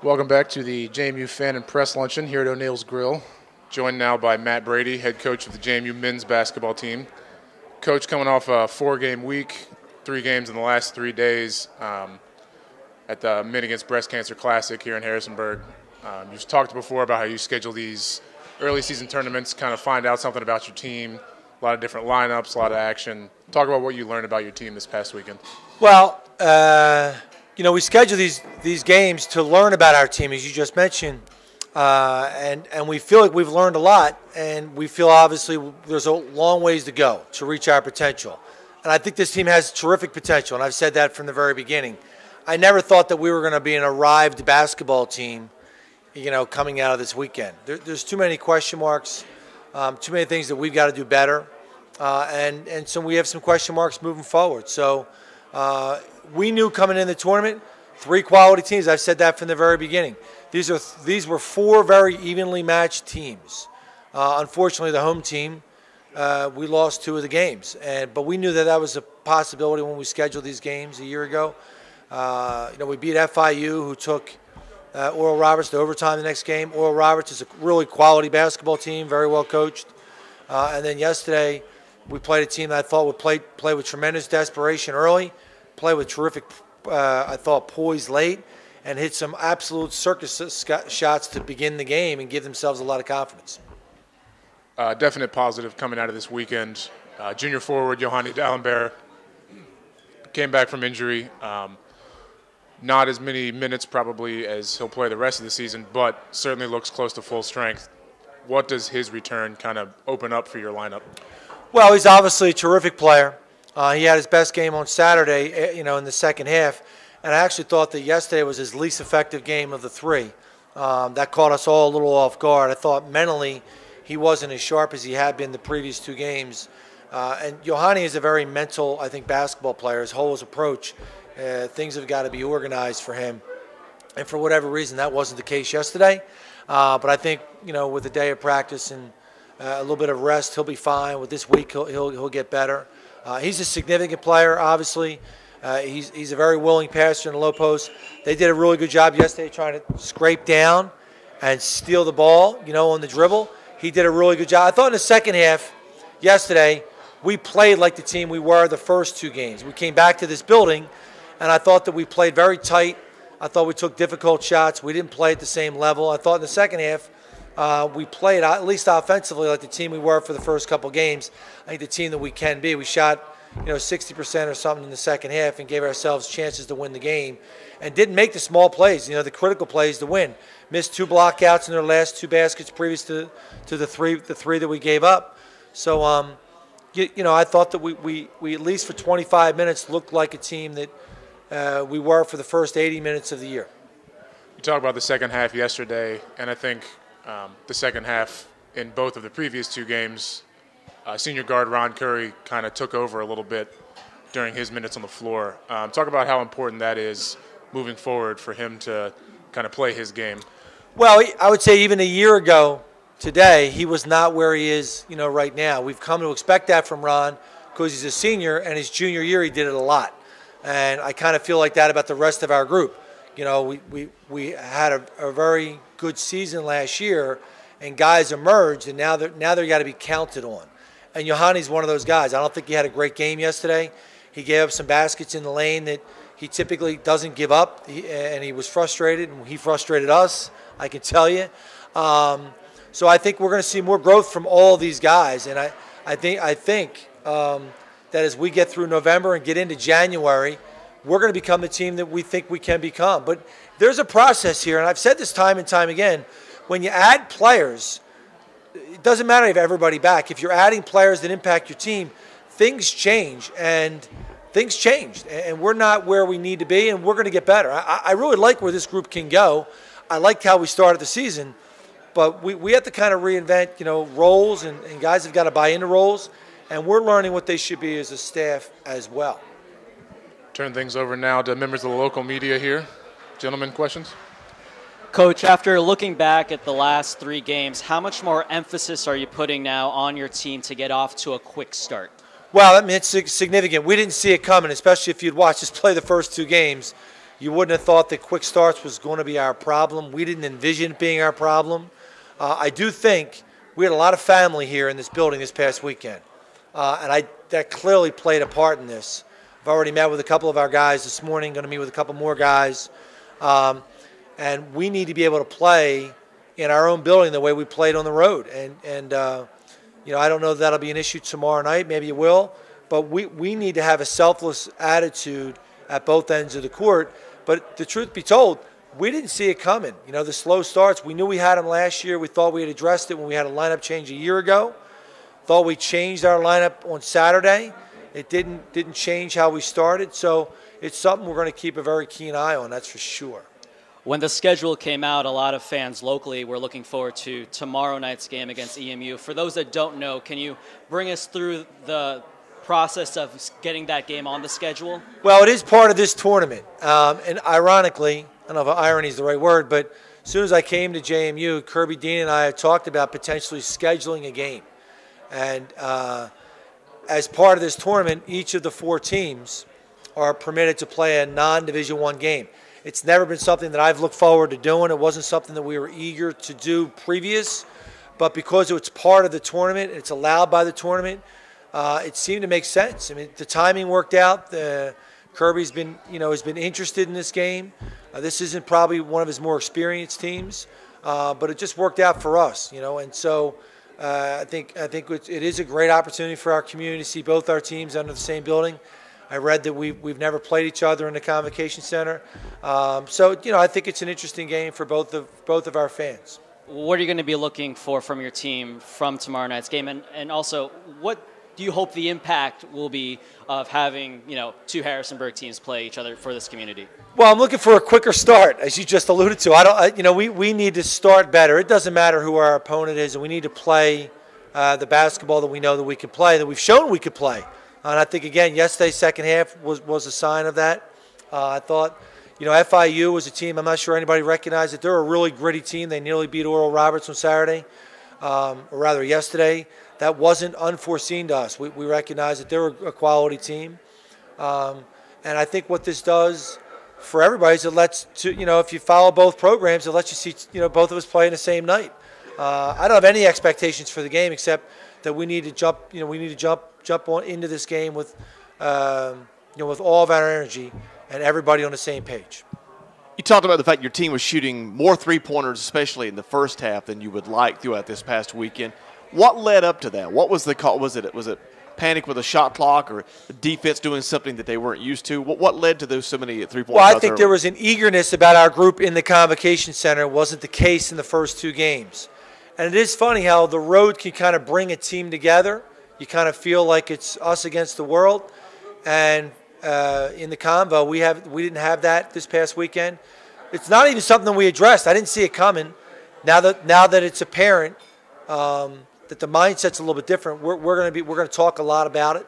Welcome back to the JMU Fan and Press Luncheon here at O'Neill's Grill. Joined now by Matt Brady, head coach of the JMU men's basketball team. Coach, coming off a 4-game week, 3 games in the last 3 days at the Mid Against Breast Cancer Classic here in Harrisonburg. You've talked before about how you schedule these early season tournaments, kind of find out something about your team, a lot of different lineups, a lot of action. Talk about what you learned about your team this past weekend. Well, we schedule these games to learn about our team, as you just mentioned, and we feel like we've learned a lot, and we feel obviously there's a long ways to go to reach our potential. And I think this team has terrific potential, and I've said that from the very beginning. I never thought that we were going to be an arrived basketball team, coming out of this weekend. There's too many question marks, too many things that we've got to do better, and so we have some question marks moving forward. So we knew coming in the tournament, 3 quality teams. I've said that from the very beginning. These were 4 very evenly matched teams. Unfortunately, the home team, we lost 2 of the games, but we knew that was a possibility when we scheduled these games a year ago. We beat FIU, who took Oral Roberts to overtime the next game. Oral Roberts is a really quality basketball team, very well coached. And then yesterday, we played a team that I thought would play with tremendous desperation early, play with terrific, I thought, poise late, and hit some absolute circus shots to begin the game and give themselves a lot of confidence. Definite positive coming out of this weekend. Junior forward Johanny Dallenberg came back from injury. Not as many minutes probably as he'll play the rest of the season, but certainly looks close to full strength. What does his return kind of open up for your lineup? Well, he's obviously a terrific player. He had his best game on Saturday, in the second half, and I actually thought that yesterday was his least effective game of the 3. That caught us all a little off guard. I thought mentally he wasn't as sharp as he had been the previous 2 games. And Johanny is a very mental, I think, basketball player. His whole approach, things have got to be organized for him. And for whatever reason, that wasn't the case yesterday. But I think, with a day of practice and a little bit of rest, he'll be fine. With this week, he'll get better. He's a significant player, obviously. He's a very willing passer in the low post. They did a really good job yesterday trying to scrape down and steal the ball, on the dribble. He did a really good job. I thought in the second half yesterday, we played like the team we were the first 2 games. We came back to this building, and I thought that we played very tight. I thought we took difficult shots. We didn't play at the same level. I thought in the second half, we played, at least offensively, like the team we were for the first couple games. I think the team that we can be. We shot, 60% or something in the second half and gave ourselves chances to win the game and didn't make the small plays, the critical plays to win. Missed 2 blockouts in their last 2 baskets previous to the three that we gave up. So, I thought that we at least for 25 minutes looked like a team that we were for the first 80 minutes of the year. You talked about the second half yesterday, and I think the second half in both of the previous 2 games, senior guard Ron Curry kind of took over a little bit during his minutes on the floor. Talk about how important that is moving forward for him to kind of play his game. Well, I would say even a year ago today, he was not where he is, right now. We've come to expect that from Ron because he's a senior, and his junior year he did it a lot. And I kind of feel like that about the rest of our group. We had a very good season last year, and guys emerged, and now they're got to be counted on. And Johanny's one of those guys. I don't think he had a great game yesterday. He gave up some baskets in the lane that he typically doesn't give up, and he was frustrated, and he frustrated us, I can tell you. So I think we're going to see more growth from all these guys, and I think that as we get through November and get into January, we're going to become the team that we think we can become. But there's a process here, and I've said this time and time again. When you add players, it doesn't matter if everybody back. If you're adding players that impact your team, things change, and things changed. And we're not where we need to be, and we're going to get better. I really like where this group can go. I liked how we started the season, but we have to kind of reinvent, roles, and guys have got to buy into roles, and we're learning what they should be as a staff as well. Turn things over now to members of the local media here. Gentlemen, questions? Coach, after looking back at the last 3 games, how much more emphasis are you putting now on your team to get off to a quick start? Well, it's significant. We didn't see it coming, especially if you'd watched us play the first 2 games. You wouldn't have thought that quick starts was going to be our problem. We didn't envision it being our problem. I do think we had a lot of family here in this building this past weekend, and that clearly played a part in this. I've already met with a couple of our guys this morning, going to meet with a couple more guys, and we need to be able to play in our own building the way we played on the road. And I don't know if that'll be an issue tomorrow night. Maybe it will. But we need to have a selfless attitude at both ends of the court. But the truth be told, we didn't see it coming. The slow starts, we knew we had them last year. We thought we had addressed it when we had a lineup change a year ago. Thought we changed our lineup on Saturday. It didn't change how we started. So it's something we're going to keep a very keen eye on, that's for sure. When the schedule came out, a lot of fans locally were looking forward to tomorrow night's game against EMU. For those that don't know, can you bring us through the process of getting that game on the schedule? Well, it is part of this tournament. And ironically, I don't know if irony is the right word, but as soon as I came to JMU, Kirby Dean and I had talked about potentially scheduling a game. And as part of this tournament, each of the 4 teams are permitted to play a non-Division I game. It's never been something that I've looked forward to doing. It wasn't something that we were eager to do previous. But because it's part of the tournament, it's allowed by the tournament, it seemed to make sense. I mean, the timing worked out. Kirby's been, has been interested in this game. This isn't probably one of his more experienced teams, but it just worked out for us, And so I think it is a great opportunity for our community to see both our teams under the same building. I read that we've never played each other in the Convocation Center, so I think it's an interesting game for both of our fans. What are you going to be looking for from your team from tomorrow night's game, and also what do you hope the impact will be of having 2 Harrisonburg teams play each other for this community? Well, I'm looking for a quicker start, as you just alluded to. We need to start better. It doesn't matter who our opponent is, and we need to play the basketball that we know that we can play, that we've shown we could play. And I think, again, yesterday's second half was a sign of that. I thought, FIU was a team, I'm not sure anybody recognized it. They're a really gritty team. They nearly beat Oral Roberts on Saturday, or rather yesterday. That wasn't unforeseen to us. We recognize that they're a quality team. And I think what this does for everybody is it lets, if you follow both programs, it lets you see, both of us play in the same night. I don't have any expectations for the game except that we need to jump on into this game with, with all of our energy and everybody on the same page. You talked about the fact your team was shooting more three-pointers, especially in the first half, than you would like throughout this past weekend. What led up to that? What was the call? Was it panic with a shot clock, or the defense doing something that they weren't used to? What led to those so many three-point shots? Well, I think there was an eagerness about our group in the Convocation Center. It wasn't the case in the first 2 games. And it is funny how the road can kind of bring a team together. You kind of feel like it's us against the world. And in the Convo, we didn't have that this past weekend. It's not even something we addressed. I didn't see it coming. Now that it's apparent that the mindset's a little bit different, we're going to talk a lot about it.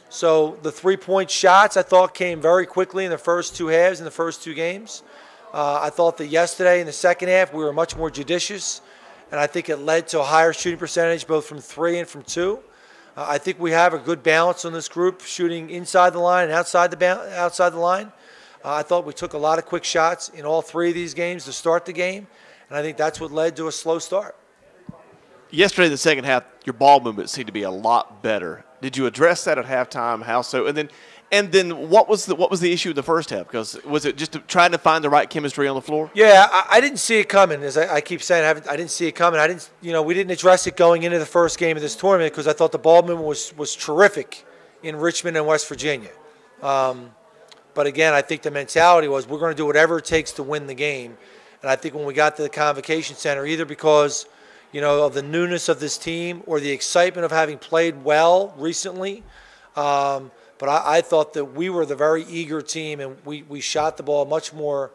So the 3-point shots I thought came very quickly in the first 2 halves in the first 2 games. I thought that yesterday in the second half we were much more judicious, and I think it led to a higher shooting percentage both from 3 and from 2. I think we have a good balance on this group, shooting inside the line and outside the line. I thought we took a lot of quick shots in all 3 of these games to start the game, and I think that's what led to a slow start. Yesterday in the second half, your ball movement seemed to be a lot better. Did you address that at halftime? How so? And then what was the issue in the first half? Because was it just trying to find the right chemistry on the floor? Yeah, I didn't see it coming. As I keep saying, I didn't see it coming. We didn't address it going into the first game of this tournament because I thought the ball movement was terrific in Richmond and West Virginia. But again, I think the mentality was we're going to do whatever it takes to win the game. And I think when we got to the Convocation Center, either because of the newness of this team or the excitement of having played well recently. But I thought that we were the very eager team, and we shot the ball much more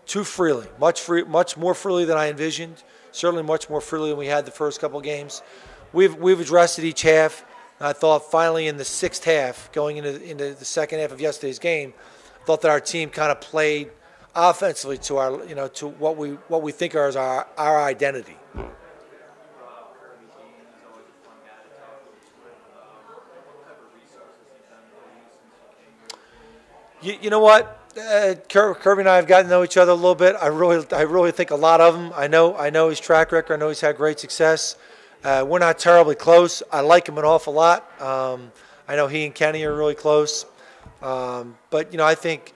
too freely, much more freely than I envisioned, certainly much more freely than we had the first couple games. We've addressed it each half. And I thought finally in the 6th half, going into the second half of yesterday's game, I thought that our team kind of played offensively to our to what we think is our identity. You know what? Kirby and I have gotten to know each other a little bit. I really think a lot of him. I know his track record. I know he's had great success. We're not terribly close. I like him an awful lot. I know he and Kenny are really close. But I think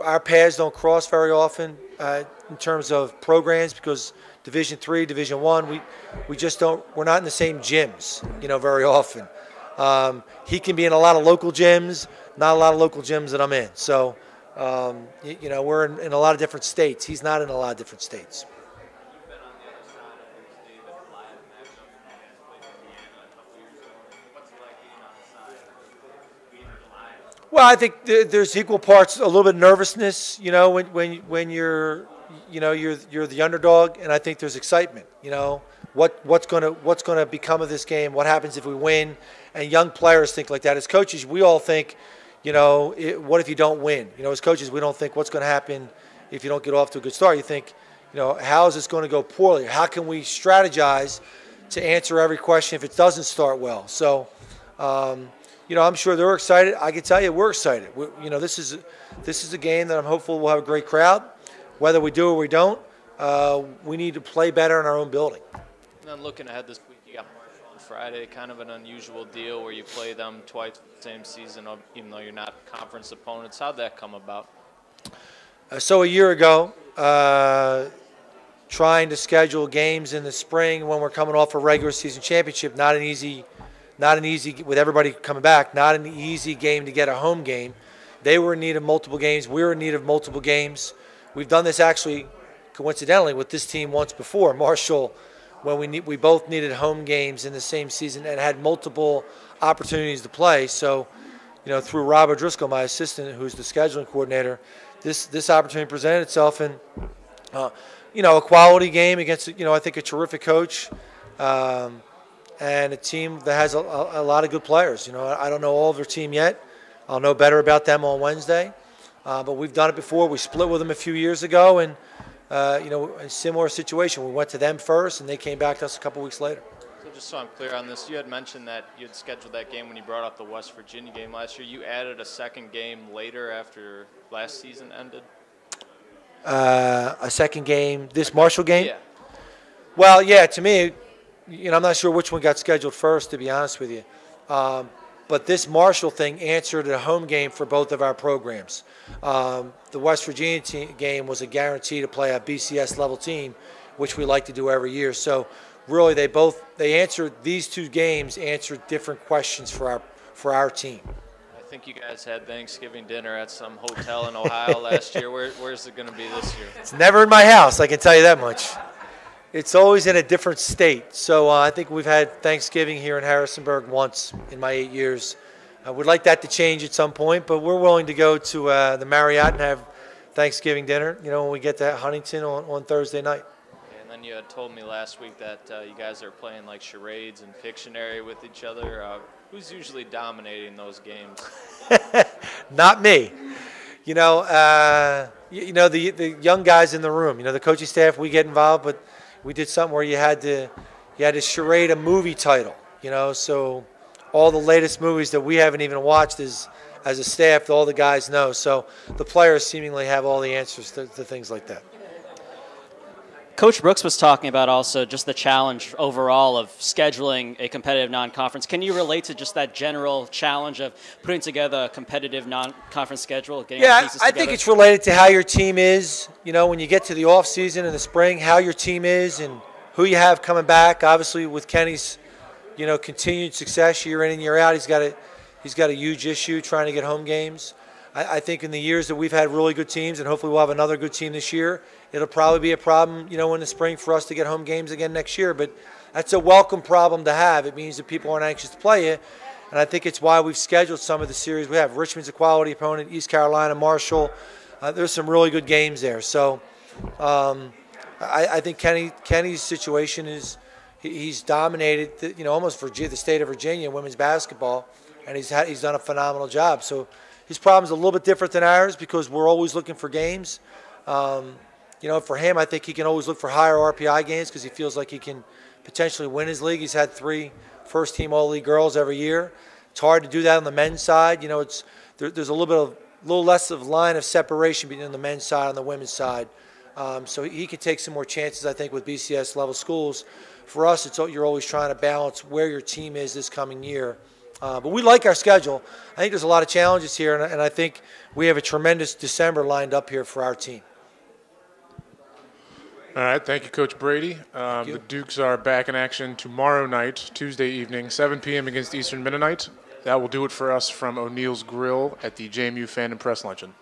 our paths don't cross very often in terms of programs because Division III, Division I, we just don't. We're not in the same gyms, very often. He can be in a lot of local gyms, not a lot of local gyms that I'm in. So, we're in a lot of different states. He's not in a lot of different states. Well, I think there's equal parts, a little bit of nervousness, when you're the underdog, and I think there's excitement. What's gonna become of this game? What happens if we win? And young players think like that. As coaches, we all think, what if you don't win? As coaches, we don't think what's going to happen if you don't get off to a good start. You think, how is this going to go poorly? How can we strategize to answer every question if it doesn't start well? So. I'm sure they're excited. I can tell you we're excited. This is a game that I'm hopeful we'll have a great crowd. Whether we do or we don't, we need to play better in our own building. And then looking ahead this week, you got Marshall on Friday, kind of an unusual deal where you play them twice the same season, even though you're not conference opponents. How'd that come about? So a year ago, trying to schedule games in the spring when we're coming off a regular season championship, not an easy with everybody coming back, not an easy game to get a home game. They were in need of multiple games. We were in need of multiple games. We've done this actually, coincidentally, with this team once before. Marshall, when we both needed home games in the same season and had multiple opportunities to play. So, through Rob O'Driscoll, my assistant, who's the scheduling coordinator, this opportunity presented itself, and a quality game against I think a terrific coach. And a team that has a lot of good players. I don't know all of their team yet. I'll know better about them on Wednesday. But we've done it before. We split with them a few years ago, and a similar situation. We went to them first, and they came back to us a couple weeks later. So just so I'm clear on this, you had mentioned that you had scheduled that game when you brought up the West Virginia game last year. You added a second game later after last season ended? A second game, this Marshall game? Yeah. Well, yeah, to me, I'm not sure which one got scheduled first, to be honest with you. But this Marshall thing answered a home game for both of our programs. The West Virginia game was a guarantee to play a BCS level team, which we like to do every year. So really, these two games answered different questions for our team. I think you guys had Thanksgiving dinner at some hotel in Ohio last year. Where's it going to be this year? It's never in my house, I can tell you that much. It's always in a different state. So I think we've had Thanksgiving here in Harrisonburg once in my 8 years. I would like that to change at some point, but we're willing to go to the Marriott and have Thanksgiving dinner, when we get to Huntington on Thursday night. And then you had told me last week that you guys are playing like charades and Pictionary with each other. Who's usually dominating those games? Not me. The young guys in the room, the coaching staff, we get involved, but we did something where you had to charade a movie title, so all the latest movies that we haven't even watched as a staff, all the guys know. So the players seemingly have all the answers to things like that. Coach Brooks was talking about also just the challenge overall of scheduling a competitive non-conference. Can you relate to just that general challenge of putting together a competitive non-conference schedule? Yeah, I think it's related to how your team is. When you get to the off season in the spring, how your team is and who you have coming back. Obviously, with Kenny's, continued success year in and year out, he's got a huge issue trying to get home games. I think in the years that we've had really good teams, and hopefully we'll have another good team this year, it'll probably be a problem, in the spring for us to get home games again next year. But that's a welcome problem to have. It means that people aren't anxious to play you. And I think it's why we've scheduled some of the series. We have Richmond's a quality opponent, East Carolina, Marshall. There's some really good games there. So I think Kenny's situation is he's dominated, almost the state of Virginia in women's basketball, and he's done a phenomenal job. So his problem's a little bit different than ours because we're always looking for games. For him, I think he can always look for higher RPI games because he feels like he can potentially win his league. He's had 3 first-team All-League girls every year. It's hard to do that on the men's side. There's a little bit of little less of line of separation between the men's side and the women's side. So he could take some more chances, I think, with BCS level schools. For us, you're always trying to balance where your team is this coming year. But we like our schedule. I think there's a lot of challenges here, and I think we have a tremendous December lined up here for our team. All right, thank you, Coach Brady. You. The Dukes are back in action tomorrow night, Tuesday evening, 7 p.m. against Eastern Mennonite. That will do it for us from O'Neill's Grill at the JMU Fan and Press Luncheon.